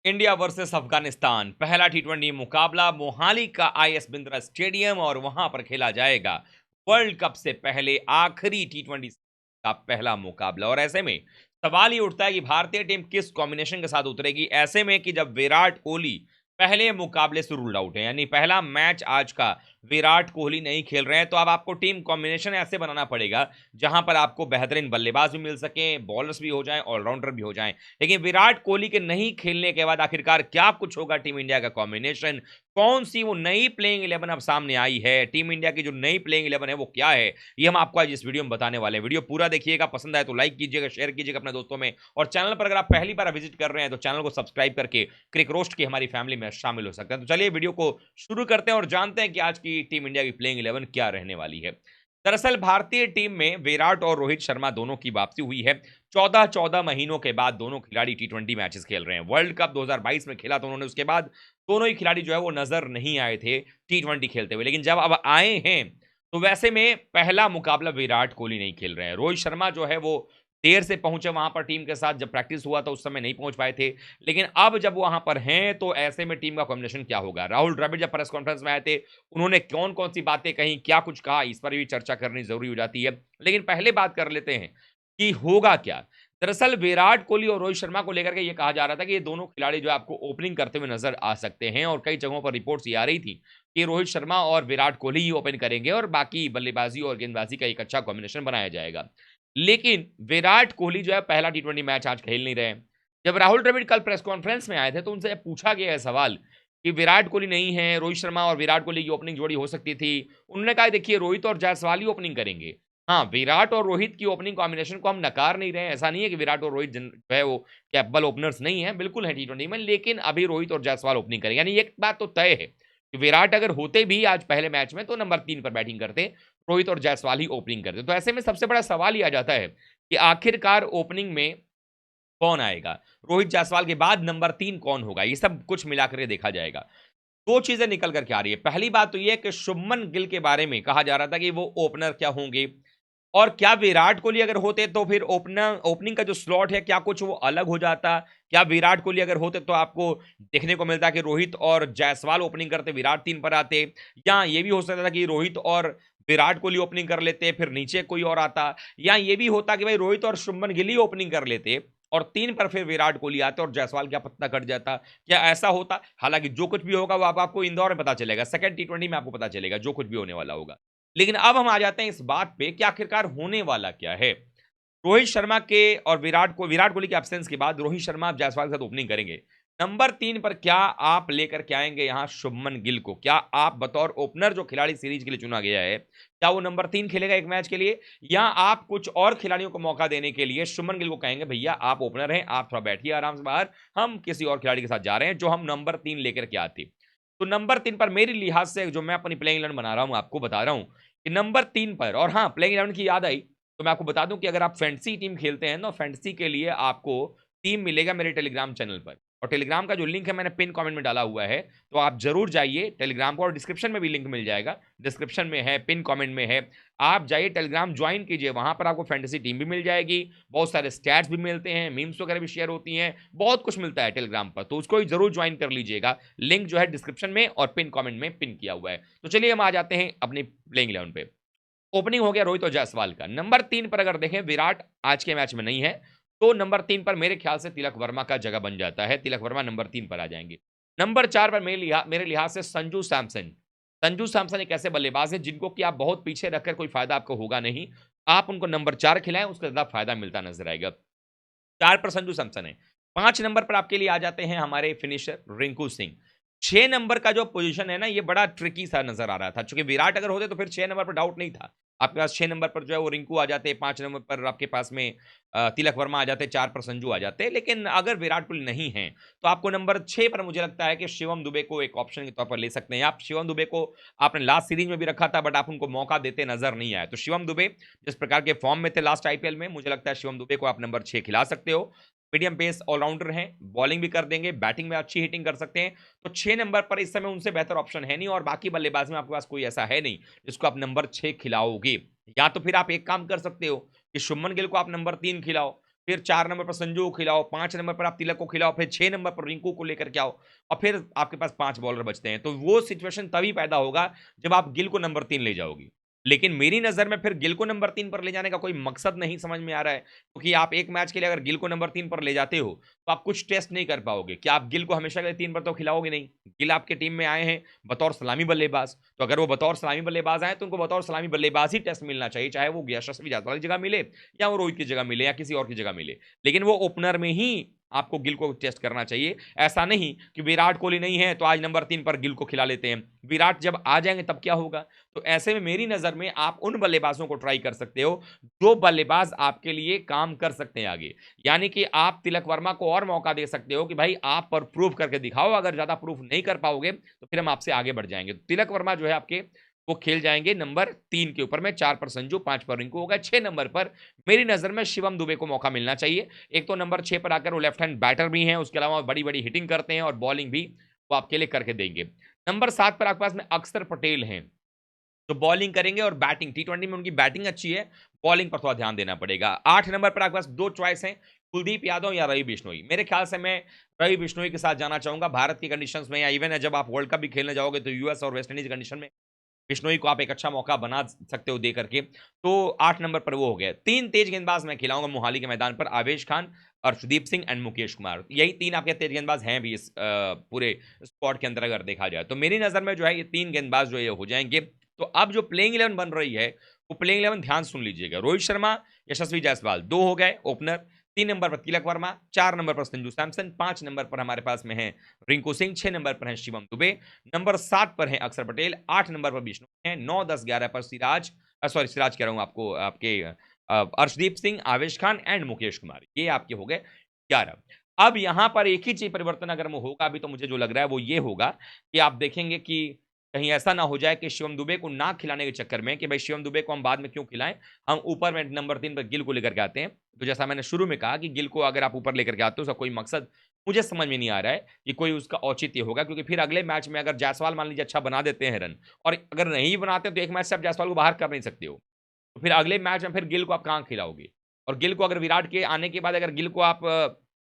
India versus Afghanistan पहला टी20 मुकाबला मोहाली का आईएस बिंद्रा स्टेडियम और वहां पर खेला जाएगा वर्ल्ड कप से पहले आखिरी टी20 का पहला मुकाबला। और ऐसे में सवाल ये उठता है कि भारतीय टीम किस कॉम्बिनेशन के साथ उतरेगी, ऐसे में कि जब विराट कोहली पहले मुकाबले से रूल्ड आउट है, यानी पहला मैच आज का विराट कोहली नहीं खेल रहे हैं, तो अब आपको टीम कॉम्बिनेशन ऐसे बनाना पड़ेगा जहां पर आपको बेहतरीन बल्लेबाज भी मिल सके, बॉलर्स भी हो जाएं, ऑलराउंडर भी हो जाएं। लेकिन विराट कोहली के नहीं खेलने के बाद आखिरकार क्या कुछ होगा टीम इंडिया का कॉम्बिनेशन, कौन सी वो नई प्लेइंग 11 अब सामने आई है, टीम इंडिया की जो नई प्लेइंग 11 है वो क्या है, ये हम आपको आज इस वीडियो में बताने वाले हैं। वीडियो पूरा देखिएगा, पसंद आए तो लाइक कीजिएगा, शेयर कीजिएगा अपने दोस्तों में, और चैनल पर अगर आप पहली बार विजिट कर रहे हैं तो चैनल को सब्सक्राइब करके क्रिक रोस्ट की हमारी फैमिली में शामिल हो सकते हैं। तो चलिए वीडियो को शुरू करते हैं और जानते हैं कि आज की टीम इंडिया की प्लेइंग 11 क्या रहने वाली है। दरअसल भारतीय टीम में विराट और रोहित शर्मा दोनों की वापसी हुई है। 14-14 महीनों के बाद दोनों खिलाड़ी टी20 मैचेस खेल रहे हैं। वर्ल्ड कप 2022 में खेला था उन्होंने, उसके बाद दोनों ही खिलाड़ी जो है वो नजर नहीं आए थे टी20 खेलते हुए, लेकिन जब अब आए हैं तो वैसे में पहला मुकाबला विराट कोहली नहीं खेल रहे हैं। रोहित शर्मा जो है वो देर से पहुंचे वहां पर टीम के साथ, जब प्रैक्टिस हुआ था उस समय नहीं पहुंच पाए थे, लेकिन अब जब वहां पर हैं तो ऐसे में टीम का कॉम्बिनेशन क्या होगा। राहुल द्रविड़ जब प्रेस कॉन्फ्रेंस में आए थे, उन्होंने कौन कौन सी बातें कही, क्या कुछ कहा, इस पर भी चर्चा करनी जरूरी हो जाती है। लेकिन पहले बात कर लेते हैं कि होगा क्या। दरअसल विराट कोहली और रोहित शर्मा को लेकर के ये कहा जा रहा था कि ये दोनों खिलाड़ी जो आपको ओपनिंग करते हुए नजर आ सकते हैं, और कई जगहों पर रिपोर्ट्स ये आ रही थी कि रोहित शर्मा और विराट कोहली ही ओपन करेंगे और बाकी बल्लेबाजी और गेंदबाजी का एक अच्छा कॉम्बिनेशन बनाया जाएगा। लेकिन विराट कोहली जो है पहला टी20 मैच आज खेल नहीं रहे हैं। जब राहुल द्रविड़ कल प्रेस कॉन्फ्रेंस में आए थे तो उनसे पूछा गया है सवाल कि विराट कोहली नहीं है, रोहित शर्मा और विराट कोहली की ओपनिंग जोड़ी हो सकती थी। उन्होंने कहा देखिए रोहित और जायसवाल ही ओपनिंग करेंगे। हाँ, विराट और रोहित की ओपनिंग कॉम्बिनेशन को हम नकार नहीं रहे हैं, ऐसा नहीं है कि विराट और रोहित जो है वो कैपेबल ओपनर्स नहीं है, बिल्कुल है टी20 में, लेकिन अभी रोहित और जायसवाल ओपनिंग करेंगे। यानी एक बात तो तय है कि विराट अगर होते भी आज पहले मैच में तो नंबर 3 पर बैटिंग करते, रोहित और जायसवाल ही ओपनिंग करते। तो ऐसे में सबसे बड़ा सवाल ये आ जाता है कि आखिरकार ओपनिंग में कौन आएगा, रोहित जायसवाल के बाद नंबर 3 कौन होगा, ये सब कुछ मिलाकर के देखा जाएगा। दो चीजें निकल करके आ रही है। पहली बात तो ये कि शुभमन गिल के बारे में कहा जा रहा था कि वो ओपनर क्या होंगे, और क्या विराट कोहली अगर होते तो फिर ओपनिंग का जो स्लॉट है क्या कुछ वो अलग हो जाता। क्या विराट कोहली अगर होते तो आपको देखने को मिलता कि रोहित और जायसवाल ओपनिंग करते, विराट 3 पर आते, या ये भी हो सकता था कि रोहित और विराट कोहली ओपनिंग कर लेते, फिर नीचे कोई और आता, या ये भी होता कि भाई रोहित और शुभमन गिल ही ओपनिंग कर लेते और 3 पर फिर विराट कोहली आते और जायसवाल क्या पत्ता कट जाता। क्या ऐसा होता? हालांकि जो कुछ भी होगा वो आपको इंदौर में पता चलेगा, सेकंड टी20 में आपको पता चलेगा जो कुछ भी होने वाला होगा। लेकिन अब हम आ जाते हैं इस बात पे कि आखिरकार होने वाला क्या है। रोहित शर्मा के और विराट कोहली के एब्सेंस के बाद रोहित शर्मा अब जायसवाल के साथ ओपनिंग करेंगे। नंबर 3 पर क्या आप लेकर के आएंगे यहां शुभमन गिल को? क्या आप बतौर ओपनर जो खिलाड़ी सीरीज के लिए चुना गया है, क्या वो नंबर 3 खेलेगा एक मैच के लिए, या आप कुछ और खिलाड़ियों को मौका देने के लिए शुभमन गिल को कहेंगे भैया आप ओपनर हैं, आप थोड़ा बैठिए आराम से बाहर, हम किसी और खिलाड़ी के साथ जा रहे हैं जो हम नंबर 3 लेकर के आते। तो नंबर 3 पर मेरी लिहाज से जो मैं अपनी प्लेइंग 11 बना रहा हूं, आपको बता रहा हूं कि नंबर 3 पर, और हाँ प्लेइंग 11 की याद आई तो मैं आपको बता दूं कि अगर आप फैंटेसी टीम खेलते हैं ना, फैंटेसी के लिए आपको टीम मिलेगा मेरे टेलीग्राम चैनल पर, और टेलीग्राम का जो लिंक है मैंने पिन कमेंट में डाला हुआ है, तो आप जरूर जाइए टेलीग्राम को, और डिस्क्रिप्शन में भी लिंक मिल जाएगा, डिस्क्रिप्शन में है, पिन कमेंट में है। आप जाइए टेलीग्राम ज्वाइन कीजिए, वहां पर आपको फैंटेसी टीम भी मिल जाएगी, बहुत सारे स्टैट्स भी मिलते हैं, मीम्स वगैरह भी शेयर होती हैं, बहुत कुछ मिलता है टेलीग्राम पर, तो उसको जरूर ज्वाइन कर लीजिएगा। लिंक जो है डिस्क्रिप्शन में और पिन कमेंट में पिन किया हुआ है। तो चलिए हम आ जाते हैं अपनी प्लेइंग 11 पे। ओपनिंग हो गया रोहित और जायसवाल का। नंबर 3 पर अगर देखें विराट आज के मैच में नहीं है, तो नंबर 3 पर मेरे ख्याल से तिलक वर्मा का जगह बन जाता है, तिलक वर्मा नंबर 3 पर आ जाएंगे। नंबर 4 पर मेरे लिहाज से संजू सैमसन। संजू सैमसन एक ऐसे बल्लेबाज हैं जिनको कि आप बहुत पीछे रखकर कोई फायदा आपको होगा नहीं, आप उनको नंबर 4 खिलाएं, उसका ज्यादा फायदा मिलता नजर आएगा। 4 पर संजू सैमसन है। 5 नंबर पर आपके लिए आ जाते हैं हमारे फिनिशर रिंकू सिंह। 6 नंबर का जो पोजीशन है ना, ये बड़ा ट्रिकी सा नजर आ रहा था, क्योंकि विराट अगर होते तो फिर 6 नंबर पर डाउट नहीं था। आपके पास 6 नंबर पर जो है वो रिंकू आ जाते, 5 नंबर पर आपके पास में तिलक वर्मा आ जाते, 4 पर संजू आ जाते। लेकिन अगर विराट कोहली नहीं है तो आपको नंबर 6 पर मुझे लगता है कि शिवम दुबे को एक ऑप्शन के तौर पर ले सकते हैं आप। शिवम दुबे को आपने लास्ट सीरीज में भी रखा था, बट आप उनको मौका देते नजर नहीं आए। तो शिवम दुबे जिस प्रकार के फॉर्म में थे लास्ट आईपीएल में, मुझे लगता है शिवम दुबे को आप नंबर 6 खिला सकते हो। मीडियम पेस ऑलराउंडर हैं, बॉलिंग भी कर देंगे, बैटिंग में अच्छी हिटिंग कर सकते हैं। तो 6 नंबर पर इस समय उनसे बेहतर ऑप्शन है नहीं, और बाकी बल्लेबाज में आपके पास कोई ऐसा है नहीं जिसको आप नंबर 6 खिलाओगे। या तो फिर आप एक काम कर सकते हो कि शुभमन गिल को आप नंबर 3 खिलाओ, फिर 4 नंबर पर संजू को खिलाओ, 5 नंबर पर आप तिलक को खिलाओ, फिर 6 नंबर पर रिंकू को लेकर के आओ और फिर आपके पास 5 बॉलर बचते हैं। तो वो सिचुएशन तभी पैदा होगा जब आप गिल को नंबर 3 ले जाओगे। लेकिन मेरी नज़र में फिर गिल को नंबर 3 पर ले जाने का कोई मकसद नहीं समझ में आ रहा है, क्योंकि आप एक मैच के लिए अगर गिल को नंबर 3 पर ले जाते हो, तो आप कुछ टेस्ट नहीं कर पाओगे। क्या आप गिल को हमेशा के लिए 3 पर तो खिलाओगे नहीं? गिल आपके टीम में आए हैं बतौर सलामी बल्लेबाज, तो अगर वो बतौर सलामी बल्लेबाज आए तो उनको बतौर सलामी बल्लेबाज ही टेस्ट मिलना चाहिए, चाहे वो यशस्वी जायसवाल की जगह मिले या वो रोहित की जगह मिले या किसी और की जगह मिले। लेकिन वो ओपनर में ही आपको गिल को टेस्ट करना चाहिए। ऐसा नहीं कि विराट कोहली नहीं है तो आज नंबर 3 पर गिल को खिला लेते हैं। विराट जब आ जाएंगे तब क्या होगा? तो ऐसे में मेरी नज़र में आप उन बल्लेबाजों को ट्राई कर सकते हो जो बल्लेबाज आपके लिए काम कर सकते हैं आगे। यानी कि आप तिलक वर्मा को और मौका दे सकते हो कि भाई आप पर प्रूफ करके दिखाओ, अगर ज़्यादा प्रूफ नहीं कर पाओगे तो फिर हम आपसे आगे बढ़ जाएंगे। तो तिलक वर्मा जो है आपके वो खेल जाएंगे नंबर 3 के ऊपर में, 4 पर संजू, 5 पर रिंकू होगा। 6 नंबर पर मेरी नज़र में शिवम दुबे को मौका मिलना चाहिए। एक तो नंबर 6 पर आकर वो लेफ्ट हैंड बैटर भी हैं, उसके अलावा बड़ी-बड़ी हिटिंग करते हैं और बॉलिंग भी वो आपके लिए करके देंगे। नंबर 7 पर आपके पास में अक्षर पटेल हैं, जो बॉलिंग करेंगे और बैटिंग, टी20 में उनकी बैटिंग अच्छी है, बॉलिंग पर थोड़ा ध्यान देना पड़ेगा। 8 नंबर पर आपके पास 2 चॉइस हैं, कुलदीप यादव या रवि बिश्नोई। मेरे ख्याल से मैं रवि बिश्नोई के साथ जाना चाहूंगा भारत की कंडीशंस में, या इवन जब आप वर्ल्ड कप भी खेलने जाओगे तो यूएस और वेस्ट इंडीज कंडीशन में बिश्नोई को आप एक अच्छा मौका बना सकते हो दे करके। तो 8 नंबर पर वो हो गया। 3 तेज गेंदबाज मैं खिलाऊंगा मोहाली के मैदान पर, आवेश खान, अर्शदीप सिंह एंड मुकेश कुमार। यही 3 आपके तेज गेंदबाज हैं भी इस पूरे स्क्वाड के अंदर अगर देखा जाए तो मेरी नज़र में जो है ये 3 गेंदबाज जो ये हो जाएंगे। तो अब जो प्लेइंग 11 बन रही है वो प्लेइंग 11 ध्यान सुन लीजिएगा। रोहित शर्मा, यशस्वी जायसवाल 2 हो गए ओपनर, 3 नंबर पर तिलक वर्मा, 4 नंबर पर संजू सैमसन, 5 नंबर पर हमारे पास में है रिंकू सिंह, 6 नंबर पर है शिवम दुबे, नंबर 7 पर है अक्षर पटेल, 8 नंबर पर विष्णु है, 9, 10, 11 पर सिराज, सॉरी सिराज कह रहा हूं आपको, आपके अर्शदीप सिंह, आवेश खान एंड मुकेश कुमार। ये आपके हो गए 11। अब यहां पर एक ही चीज परिवर्तन अगर वो होगा अभी, तो मुझे जो लग रहा है वो ये होगा कि आप देखेंगे कि कहीं ऐसा ना हो जाए कि शिवम दुबे को ना खिलाने के चक्कर में कि भाई शिवम दुबे को हम बाद में क्यों खिलाएं, हम ऊपर में नंबर 3 पर गिल को लेकर के आते हैं। तो जैसा मैंने शुरू में कहा कि गिल को अगर आप ऊपर लेकर के आते हो उसका कोई मकसद मुझे समझ में नहीं आ रहा है कि कोई उसका औचित्य होगा, क्योंकि फिर अगले मैच में अगर जायसवाल मान लीजिए अच्छा बना देते हैं रन, और अगर नहीं बनाते तो एक मैच से आप जायसवाल को बाहर कर नहीं सकते हो, तो फिर अगले मैच में फिर गिल को आप कहाँ खिलाओगे? और गिल को अगर विराट के आने के बाद अगर गिल को आप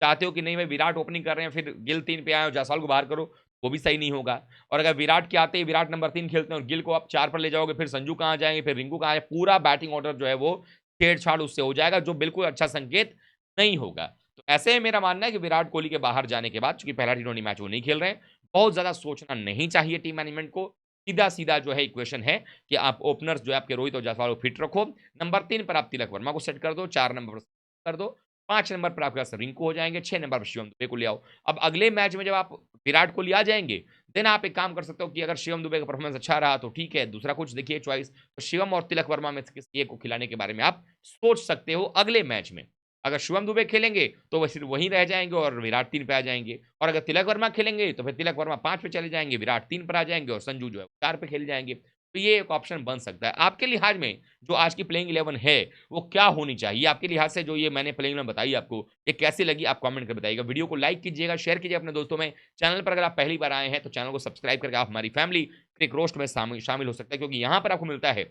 चाहते हो कि नहीं भाई विराट ओपनिंग कर रहे हैं, फिर गिल 3 पे आए और जायसवाल को बाहर करो, वो भी सही नहीं होगा। और अगर विराट के आते ही विराट नंबर 3 खेलते हैं और गिल को आप 4 पर ले जाओगे, फिर संजू कहाँ जाएंगे, फिर रिंकू कहाँ, पूरा बैटिंग ऑर्डर जो है वो छेड़छाड़ उससे हो जाएगा, जो बिल्कुल अच्छा संकेत नहीं होगा। तो ऐसे में मेरा मानना है कि विराट कोहली के बाहर जाने के बाद, चूंकि पहला टी20 मैच वो नहीं खेल रहे हैं, बहुत ज्यादा सोचना नहीं चाहिए टीम मैनेजमेंट को। सीधा सीधा जो है इक्वेशन है कि आप ओपनर्स जो है आपके रोहित और जायसवाल को फिट रखो, नंबर 3 पर आप तिलक वर्मा को सेट कर दो, 4 नंबर पर कर दो, 5 नंबर पर आपके पास रिंकू हो जाएंगे, 6 नंबर पर शिवम दुबे को ले आओ। अब अगले मैच में जब आप विराट कोहली आ जाएंगे, देन आप एक काम कर सकते हो कि अगर शिवम दुबे का परफॉर्मेंस अच्छा रहा तो ठीक है, दूसरा कुछ देखिए चॉइस, तो शिवम और तिलक वर्मा में से किसी एक को खिलाने के बारे में आप सोच सकते हो अगले मैच में। अगर शिवम दुबे खेलेंगे तो वह सिर्फ वहीं रह जाएंगे और विराट 3 पे आ जाएंगे, और अगर तिलक वर्मा खेलेंगे तो फिर तिलक वर्मा 5 पे चले जाएंगे, विराट 3 पर आ जाएंगे और संजू जो है 4 पे खेल जाएंगे। तो ये एक ऑप्शन बन सकता है आपके लिहाज में। जो आज की प्लेइंग 11 है वो क्या होनी चाहिए आपके लिहाज से, जो ये मैंने प्लेइंग 11 बताई आपको, ये कैसी लगी आप कमेंट कर बताइएगा। वीडियो को लाइक कीजिएगा, शेयर कीजिए अपने दोस्तों में। चैनल पर अगर आप पहली बार आए हैं तो चैनल को सब्सक्राइब करके आप हमारी फैमिली क्रिक रोस्ट में शामिल हो सकते हैं, क्योंकि यहाँ पर आपको मिलता है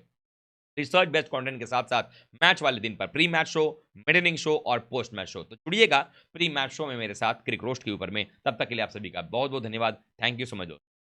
रिसर्च बेस्ड कंटेंट के साथ साथ मैच वाले दिन पर pre match show, mid inning show और पोस्ट मैच शो। तो जुड़िएगा प्री मैच शो में मेरे साथ क्रिक रोस्ट के ऊपर में। तब तक के लिए आप सभी का बहुत बहुत धन्यवाद। Thank you so much.